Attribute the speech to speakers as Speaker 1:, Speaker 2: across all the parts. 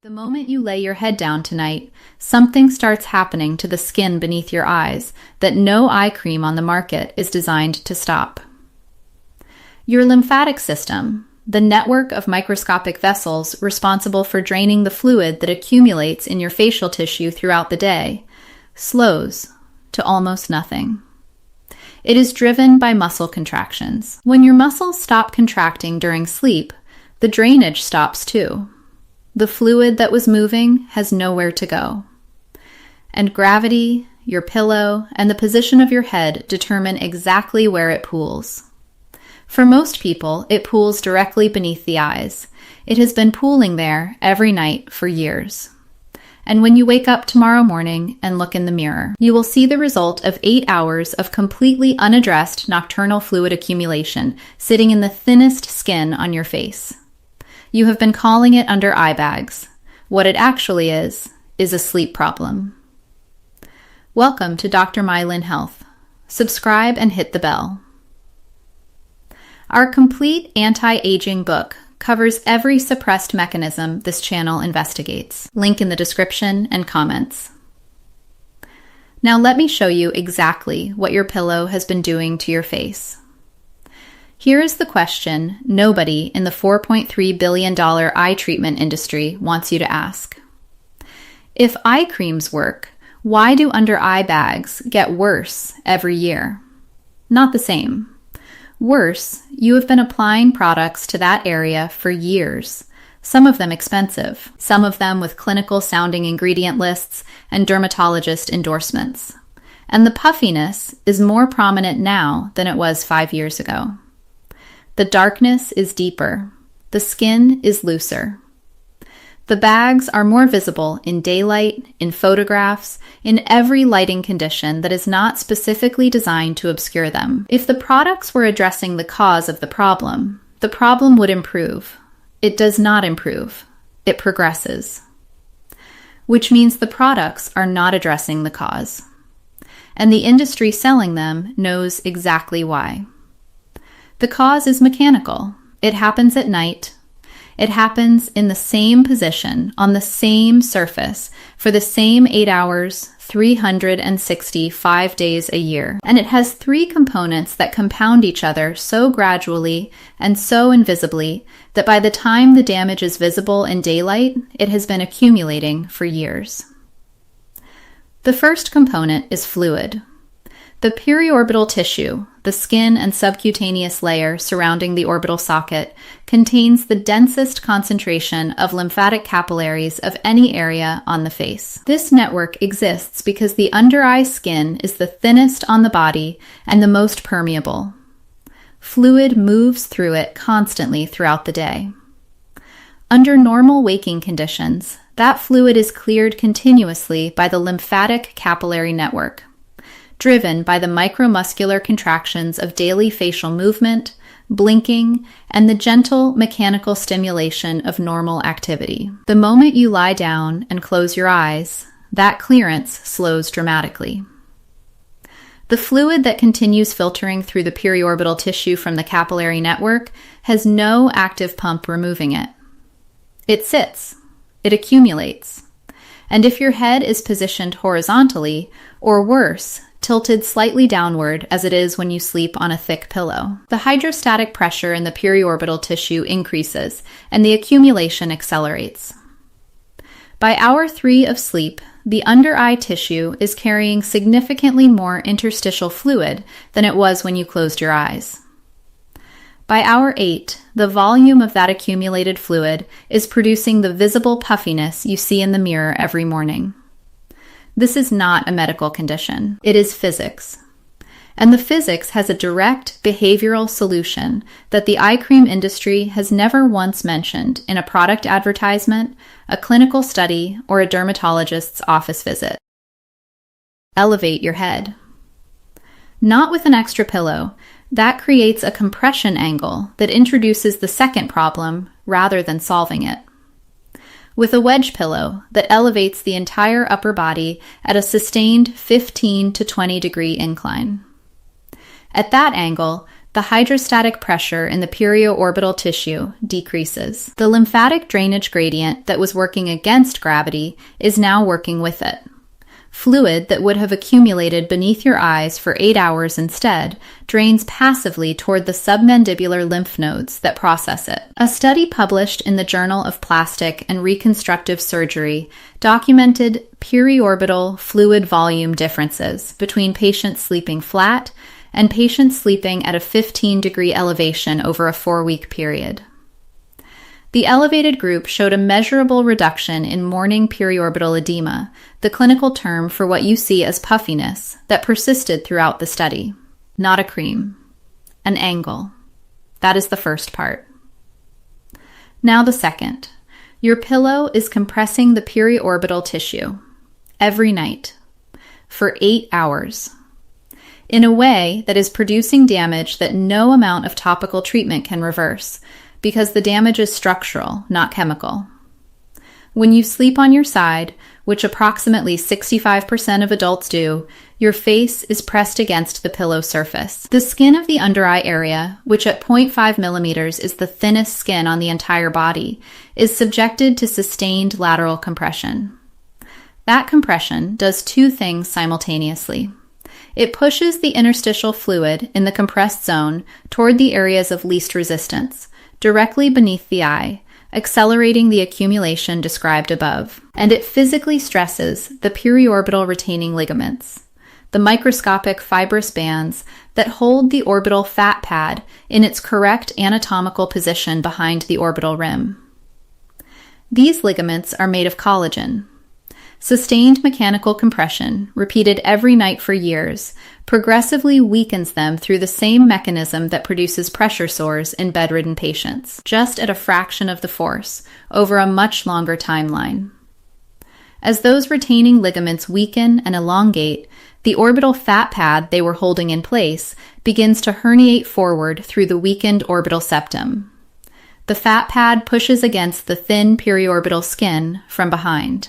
Speaker 1: The moment you lay your head down tonight, something starts happening to the skin beneath your eyes that no eye cream on the market is designed to stop. Your lymphatic system, the network of microscopic vessels responsible for draining the fluid that accumulates in your facial tissue throughout the day, slows to almost nothing. It is driven by muscle contractions. When your muscles stop contracting during sleep, the drainage stops too. The fluid that was moving has nowhere to go. And gravity, your pillow, and the position of your head determine exactly where it pools. For most people, it pools directly beneath the eyes. It has been pooling there every night for years. And when you wake up tomorrow morning and look in the mirror, you will see the result of 8 hours of completely unaddressed nocturnal fluid accumulation sitting in the thinnest skin on your face. You have been calling it under eye bags. What it actually is a sleep problem. Welcome to Dr. Mylin Health. Subscribe and hit the bell. Our complete anti-aging book covers every suppressed mechanism this channel investigates. Link in the description and comments. Now let me show you exactly what your pillow has been doing to your face. Here is the question nobody in the $4.3 billion eye treatment industry wants you to ask. If eye creams work, why do under eye bags get worse every year? Not the same. Worse, you have been applying products to that area for years, some of them expensive, some of them with clinical sounding ingredient lists and dermatologist endorsements. And the puffiness is more prominent now than it was 5 years ago. The darkness is deeper. The skin is looser. The bags are more visible in daylight, in photographs, in every lighting condition that is not specifically designed to obscure them. If the products were addressing the cause of the problem would improve. It does not improve. It progresses. Which means the products are not addressing the cause. And the industry selling them knows exactly why. The cause is mechanical. It happens at night. It happens in the same position, on the same surface, for the same 8 hours, 365 days a year. And it has 3 components that compound each other so gradually and so invisibly that by the time the damage is visible in daylight, it has been accumulating for years. The first component is fluid. The periorbital tissue, the skin and subcutaneous layer surrounding the orbital socket, contains the densest concentration of lymphatic capillaries of any area on the face. This network exists because the under-eye skin is the thinnest on the body and the most permeable. Fluid moves through it constantly throughout the day. Under normal waking conditions, that fluid is cleared continuously by the lymphatic capillary network, driven by the micromuscular contractions of daily facial movement, blinking, and the gentle mechanical stimulation of normal activity. The moment you lie down and close your eyes, that clearance slows dramatically. The fluid that continues filtering through the periorbital tissue from the capillary network has no active pump removing it. It sits. It accumulates. And if your head is positioned horizontally, or worse, tilted slightly downward as it is when you sleep on a thick pillow, the hydrostatic pressure in the periorbital tissue increases and the accumulation accelerates. By hour 3 of sleep, the under-eye tissue is carrying significantly more interstitial fluid than it was when you closed your eyes. By hour 8, the volume of that accumulated fluid is producing the visible puffiness you see in the mirror every morning. This is not a medical condition. It is physics. And the physics has a direct behavioral solution that the eye cream industry has never once mentioned in a product advertisement, a clinical study, or a dermatologist's office visit. Elevate your head. Not with an extra pillow. That creates a compression angle that introduces the second problem rather than solving it. With a wedge pillow that elevates the entire upper body at a sustained 15 to 20 degree incline. At that angle, the hydrostatic pressure in the periorbital tissue decreases. The lymphatic drainage gradient that was working against gravity is now working with it. Fluid that would have accumulated beneath your eyes for 8 hours instead drains passively toward the submandibular lymph nodes that process it. A study published in the Journal of Plastic and Reconstructive Surgery documented periorbital fluid volume differences between patients sleeping flat and patients sleeping at a 15-degree elevation over a 4-week period. The elevated group showed a measurable reduction in morning periorbital edema, the clinical term for what you see as puffiness, that persisted throughout the study. Not a cream. An angle. That is the first part. Now the second. Your pillow is compressing the periorbital tissue every night for 8 hours in a way that is producing damage that no amount of topical treatment can reverse, because the damage is structural, not chemical. When you sleep on your side, which approximately 65% of adults do, your face is pressed against the pillow surface. The skin of the under eye area, which at 0.5 millimeters is the thinnest skin on the entire body, is subjected to sustained lateral compression. That compression does two things simultaneously. It pushes the interstitial fluid in the compressed zone toward the areas of least resistance, directly beneath the eye, accelerating the accumulation described above. And it physically stresses the periorbital retaining ligaments, the microscopic fibrous bands that hold the orbital fat pad in its correct anatomical position behind the orbital rim. These ligaments are made of collagen. Sustained mechanical compression, repeated every night for years, progressively weakens them through the same mechanism that produces pressure sores in bedridden patients, just at a fraction of the force, over a much longer timeline. As those retaining ligaments weaken and elongate, the orbital fat pad they were holding in place begins to herniate forward through the weakened orbital septum. The fat pad pushes against the thin periorbital skin from behind.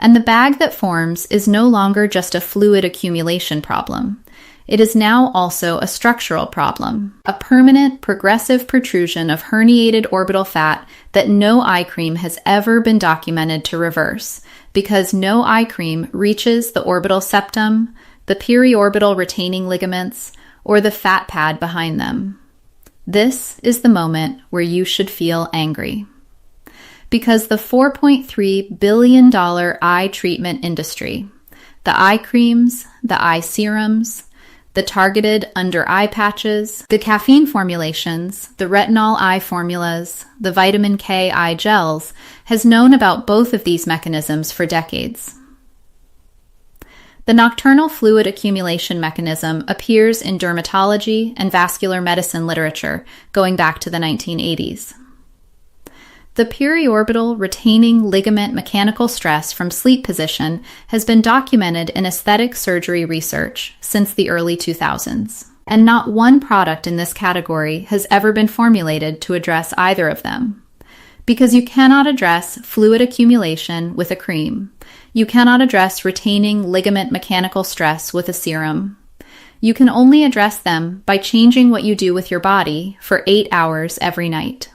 Speaker 1: And the bag that forms is no longer just a fluid accumulation problem. It is now also a structural problem, a permanent, progressive protrusion of herniated orbital fat that no eye cream has ever been documented to reverse, because no eye cream reaches the orbital septum, the periorbital retaining ligaments, or the fat pad behind them. This is the moment where you should feel angry. Because the $4.3 billion eye treatment industry, the eye creams, the eye serums, the targeted under eye patches, the caffeine formulations, the retinol eye formulas, the vitamin K eye gels, has known about both of these mechanisms for decades. The nocturnal fluid accumulation mechanism appears in dermatology and vascular medicine literature going back to the 1980s. The periorbital retaining ligament mechanical stress from sleep position has been documented in aesthetic surgery research since the early 2000s, and not one product in this category has ever been formulated to address either of them. Because you cannot address fluid accumulation with a cream. You cannot address retaining ligament mechanical stress with a serum. You can only address them by changing what you do with your body for 8 hours every night.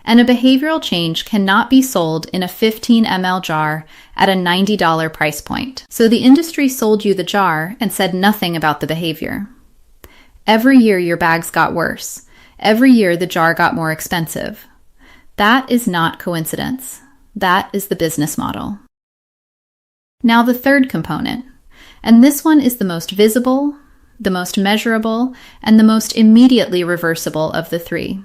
Speaker 1: And a behavioral change cannot be sold in a 15 ml jar at a $90 price point. So the industry sold you the jar and said nothing about the behavior. Every year your bags got worse. Every year the jar got more expensive. That is not coincidence. That is the business model. Now the third component, and this one is the most visible, the most measurable, and the most immediately reversible of the three.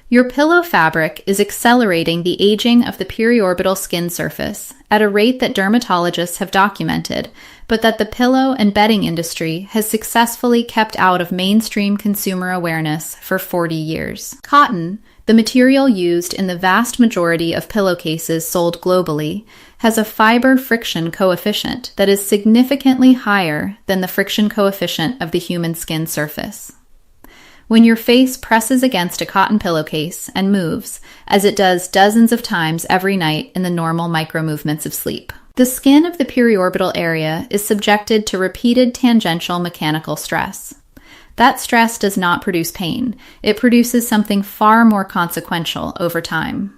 Speaker 1: Your pillow fabric is accelerating the aging of the periorbital skin surface at a rate that dermatologists have documented, but that the pillow and bedding industry has successfully kept out of mainstream consumer awareness for 40 years. Cotton, the material used in the vast majority of pillowcases sold globally, has a fiber friction coefficient that is significantly higher than the friction coefficient of the human skin surface. When your face presses against a cotton pillowcase and moves, as it does dozens of times every night in the normal micro-movements of sleep, the skin of the periorbital area is subjected to repeated tangential mechanical stress. That stress does not produce pain. It produces something far more consequential over time.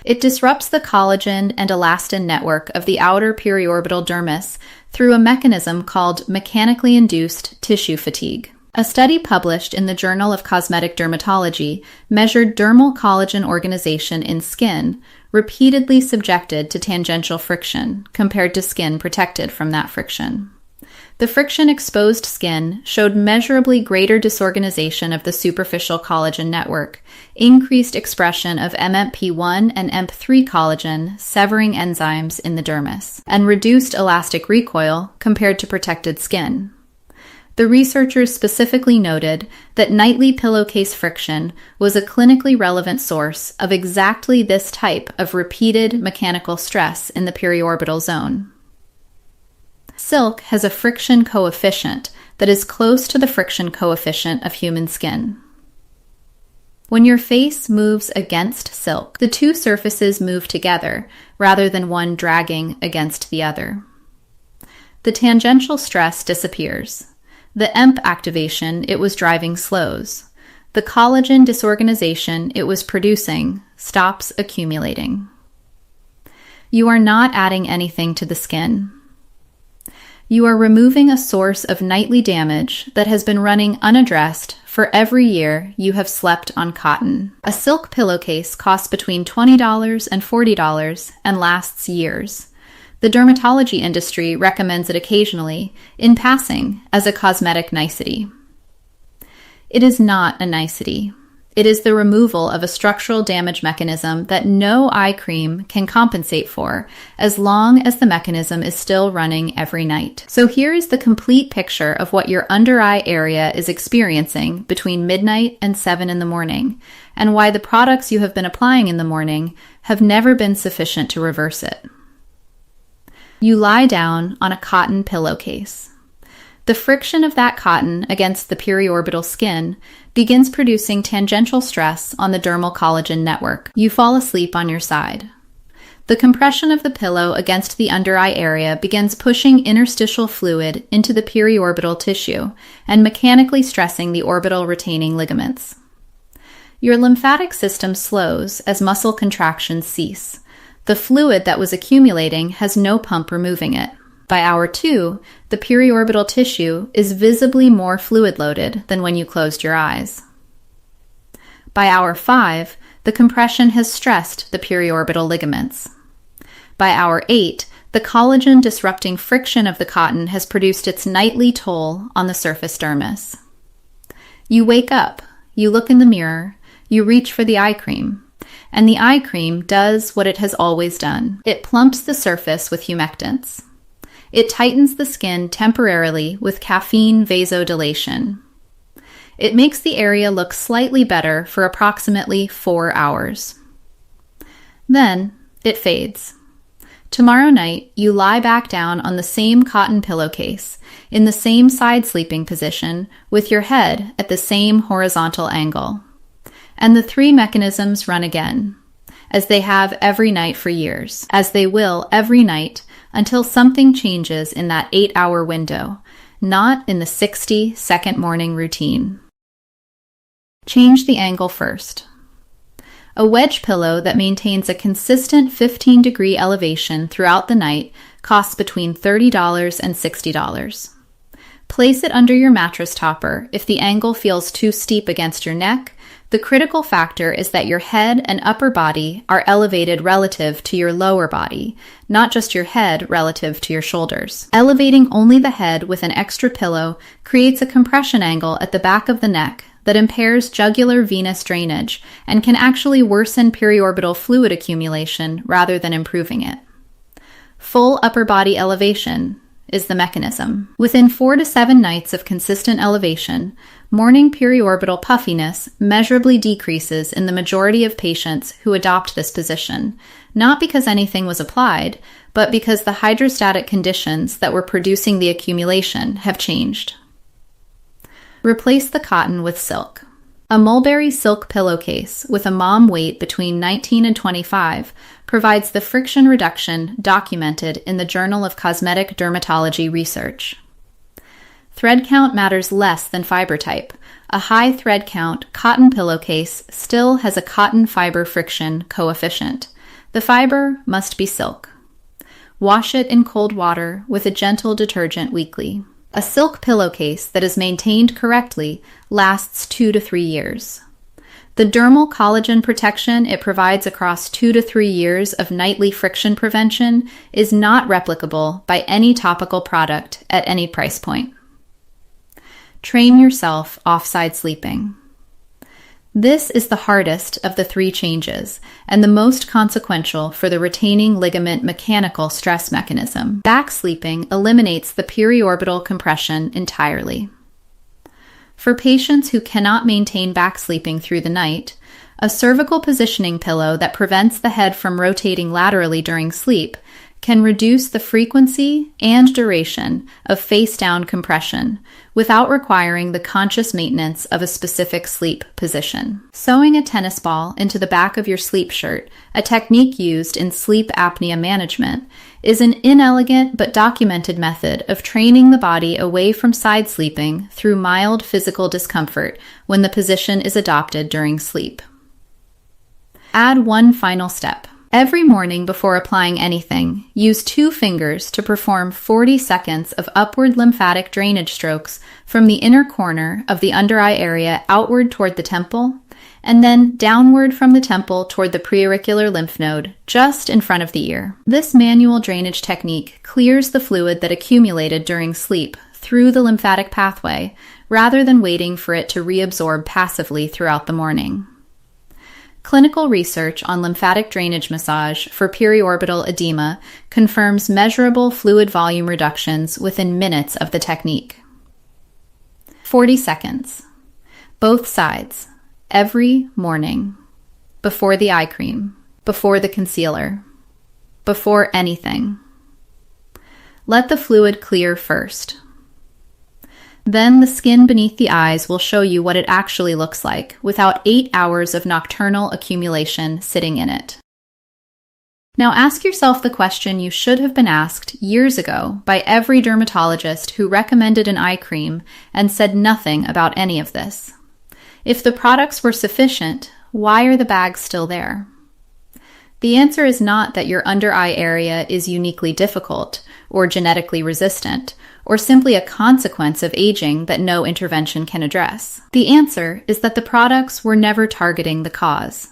Speaker 1: It disrupts the collagen and elastin network of the outer periorbital dermis through a mechanism called mechanically induced tissue fatigue. A study published in the Journal of Cosmetic Dermatology measured dermal collagen organization in skin repeatedly subjected to tangential friction compared to skin protected from that friction. The friction-exposed skin showed measurably greater disorganization of the superficial collagen network, increased expression of MMP1 and MP3 collagen severing enzymes in the dermis, and reduced elastic recoil compared to protected skin. The researchers specifically noted that nightly pillowcase friction was a clinically relevant source of exactly this type of repeated mechanical stress in the periorbital zone. Silk has a friction coefficient that is close to the friction coefficient of human skin. When your face moves against silk, the two surfaces move together rather than one dragging against the other. The tangential stress disappears. The EMP activation it was driving slows. The collagen disorganization it was producing stops accumulating. You are not adding anything to the skin. You are removing a source of nightly damage that has been running unaddressed for every year you have slept on cotton. A silk pillowcase costs between $20 and $40 and lasts years. The dermatology industry recommends it occasionally, in passing, as a cosmetic nicety. It is not a nicety. It is the removal of a structural damage mechanism that no eye cream can compensate for as long as the mechanism is still running every night. So here is the complete picture of what your under eye area is experiencing between midnight and 7 in the morning, and why the products you have been applying in the morning have never been sufficient to reverse it. You lie down on a cotton pillowcase. The friction of that cotton against the periorbital skin begins producing tangential stress on the dermal collagen network. You fall asleep on your side. The compression of the pillow against the under eye area begins pushing interstitial fluid into the periorbital tissue and mechanically stressing the orbital retaining ligaments. Your lymphatic system slows as muscle contractions cease. The fluid that was accumulating has no pump removing it. By hour 2, the periorbital tissue is visibly more fluid-loaded than when you closed your eyes. By hour 5, the compression has stressed the periorbital ligaments. By hour 8, the collagen-disrupting friction of the cotton has produced its nightly toll on the surface dermis. You wake up, you look in the mirror, you reach for the eye cream, and the eye cream does what it has always done. It plumps the surface with humectants. It tightens the skin temporarily with caffeine vasodilation. It makes the area look slightly better for approximately 4 hours. Then it fades. Tomorrow night, you lie back down on the same cotton pillowcase, in the same side sleeping position, with your head at the same horizontal angle. And the 3 mechanisms run again, as they have every night for years, as they will every night until something changes in that 8-hour window, not in the 60-second morning routine. Change the angle first. A wedge pillow that maintains a consistent 15-degree elevation throughout the night costs between $30 and $60. Place it under your mattress topper if the angle feels too steep against your neck. The critical factor is that your head and upper body are elevated relative to your lower body, not just your head relative to your shoulders. Elevating only the head with an extra pillow creates a compression angle at the back of the neck that impairs jugular venous drainage and can actually worsen periorbital fluid accumulation rather than improving it. Full upper body elevation is the mechanism. Within 4 to 7 nights of consistent elevation, morning periorbital puffiness measurably decreases in the majority of patients who adopt this position, not because anything was applied, but because the hydrostatic conditions that were producing the accumulation have changed. Replace the cotton with silk. A mulberry silk pillowcase with a mom weight between 19 and 25 provides the friction reduction documented in the Journal of Cosmetic Dermatology Research. Thread count matters less than fiber type. A high thread count cotton pillowcase still has a cotton fiber friction coefficient. The fiber must be silk. Wash it in cold water with a gentle detergent weekly. A silk pillowcase that is maintained correctly lasts 2 to 3 years. The dermal collagen protection it provides across 2 to 3 years of nightly friction prevention is not replicable by any topical product at any price point. Train yourself offside sleeping. This is the hardest of the 3 changes and the most consequential for the retaining ligament mechanical stress mechanism. Back sleeping eliminates the periorbital compression entirely. For patients who cannot maintain back sleeping through the night, a cervical positioning pillow that prevents the head from rotating laterally during sleep can reduce the frequency and duration of face-down compression without requiring the conscious maintenance of a specific sleep position. Sewing a tennis ball into the back of your sleep shirt, a technique used in sleep apnea management, is an inelegant but documented method of training the body away from side sleeping through mild physical discomfort when the position is adopted during sleep. Add one final step. Every morning before applying anything, use 2 fingers to perform 40 seconds of upward lymphatic drainage strokes from the inner corner of the under eye area outward toward the temple, and then downward from the temple toward the preauricular lymph node, just in front of the ear. This manual drainage technique clears the fluid that accumulated during sleep through the lymphatic pathway, rather than waiting for it to reabsorb passively throughout the morning. Clinical research on lymphatic drainage massage for periorbital edema confirms measurable fluid volume reductions within minutes of the technique. 40 seconds. Both sides. Every morning. Before the eye cream. Before the concealer. Before anything. Let the fluid clear first. Then the skin beneath the eyes will show you what it actually looks like without 8 hours of nocturnal accumulation sitting in it. Now ask yourself the question you should have been asked years ago by every dermatologist who recommended an eye cream and said nothing about any of this. If the products were sufficient, why are the bags still there? The answer is not that your under eye area is uniquely difficult or genetically resistant, or simply a consequence of aging that no intervention can address. The answer is that the products were never targeting the cause.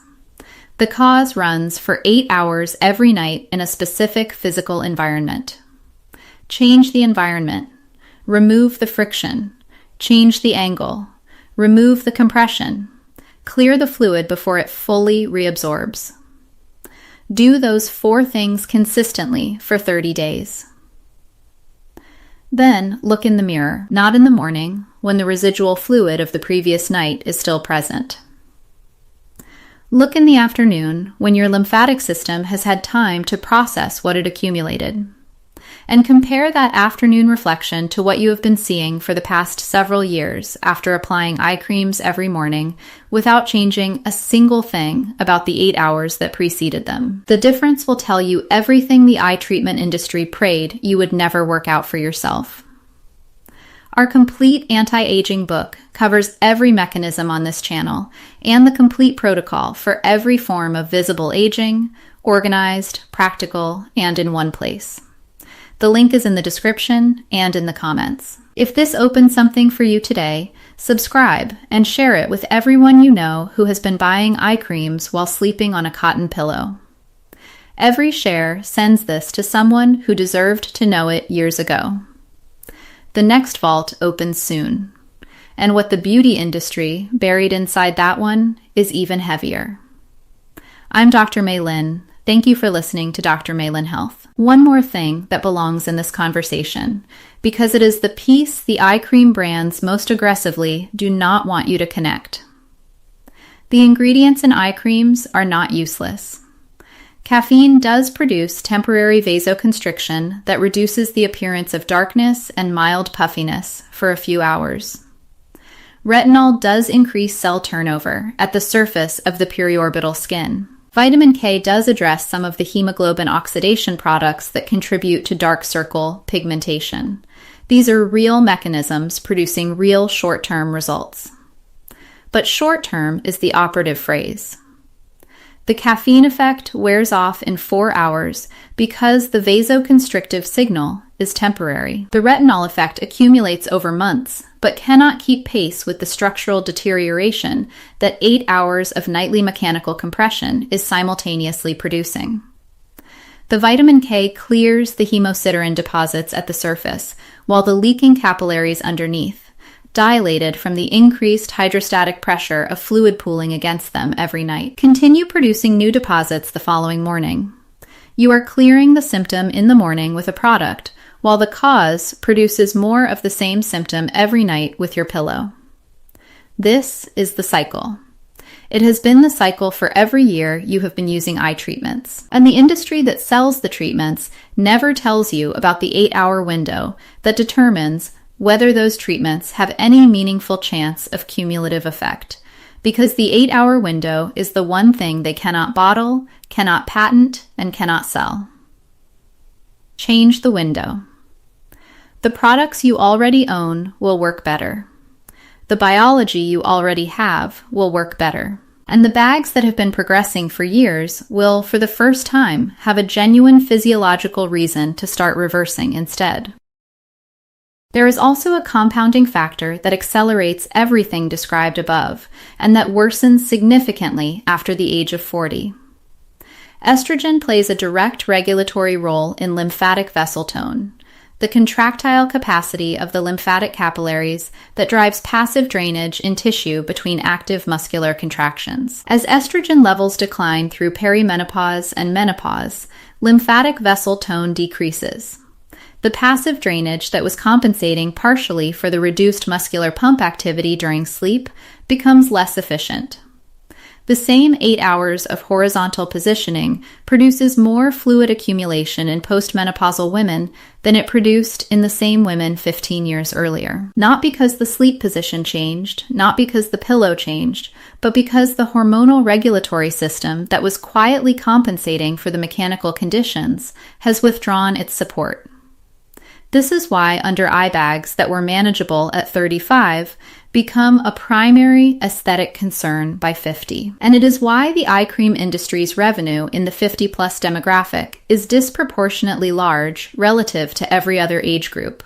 Speaker 1: The cause runs for 8 hours every night in a specific physical environment. Change the environment. Remove the friction. Change the angle. Remove the compression. Clear the fluid before it fully reabsorbs. Do those 4 things consistently for 30 days. Then look in the mirror, not in the morning, when the residual fluid of the previous night is still present. Look in the afternoon, when your lymphatic system has had time to process what it accumulated. And compare that afternoon reflection to what you have been seeing for the past several years after applying eye creams every morning without changing a single thing about the 8 hours that preceded them. The difference will tell you everything the eye treatment industry prayed you would never work out for yourself. Our complete anti-aging book covers every mechanism on this channel and the complete protocol for every form of visible aging, organized, practical, and in one place. The link is in the description and in the comments. If this opened something for you today, subscribe and share it with everyone you know who has been buying eye creams while sleeping on a cotton pillow. Every share sends this to someone who deserved to know it years ago. The next vault opens soon, and what the beauty industry buried inside that one is even heavier. I'm Dr. Mei Lin. Thank you for listening to Dr. Mei Lin Health. One more thing that belongs in this conversation, because it is the piece the eye cream brands most aggressively do not want you to connect. The ingredients in eye creams are not useless. Caffeine does produce temporary vasoconstriction that reduces the appearance of darkness and mild puffiness for a few hours. Retinol does increase cell turnover at the surface of the periorbital skin. Vitamin K does address some of the hemoglobin oxidation products that contribute to dark circle pigmentation. These are real mechanisms producing real short-term results. But short-term is the operative phrase. The caffeine effect wears off in 4 hours because the vasoconstrictive signal is temporary. The retinol effect accumulates over months, but cannot keep pace with the structural deterioration that 8 hours of nightly mechanical compression is simultaneously producing. The vitamin K clears the hemosiderin deposits at the surface, while the leaking capillaries underneath, dilated from the increased hydrostatic pressure of fluid pooling against them every night, continue producing new deposits the following morning. You are clearing the symptom in the morning with a product, while the cause produces more of the same symptom every night with your pillow. This is the cycle. It has been the cycle for every year you have been using eye treatments. And the industry that sells the treatments never tells you about the 8-hour window that determines whether those treatments have any meaningful chance of cumulative effect, because the 8-hour window is the one thing they cannot bottle, cannot patent, and cannot sell. Change the window. The products you already own will work better. The biology you already have will work better. And the bags that have been progressing for years will, for the first time, have a genuine physiological reason to start reversing instead. There is also a compounding factor that accelerates everything described above, and that worsens significantly after the age of 40. Estrogen plays a direct regulatory role in lymphatic vessel tone, the contractile capacity of the lymphatic capillaries that drives passive drainage in tissue between active muscular contractions. As estrogen levels decline through perimenopause and menopause, lymphatic vessel tone decreases. The passive drainage that was compensating partially for the reduced muscular pump activity during sleep becomes less efficient. The same 8 hours of horizontal positioning produces more fluid accumulation in postmenopausal women than it produced in the same women 15 years earlier. Not because the sleep position changed, not because the pillow changed, but because the hormonal regulatory system that was quietly compensating for the mechanical conditions has withdrawn its support. This is why under eye bags that were manageable at 35 become a primary aesthetic concern by 50. And it is why the eye cream industry's revenue in the 50-plus demographic is disproportionately large relative to every other age group.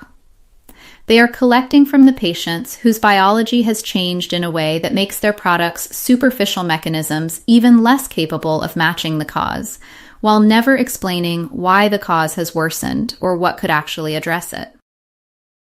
Speaker 1: They are collecting from the patients whose biology has changed in a way that makes their products' superficial mechanisms even less capable of matching the cause, while never explaining why the cause has worsened or what could actually address it.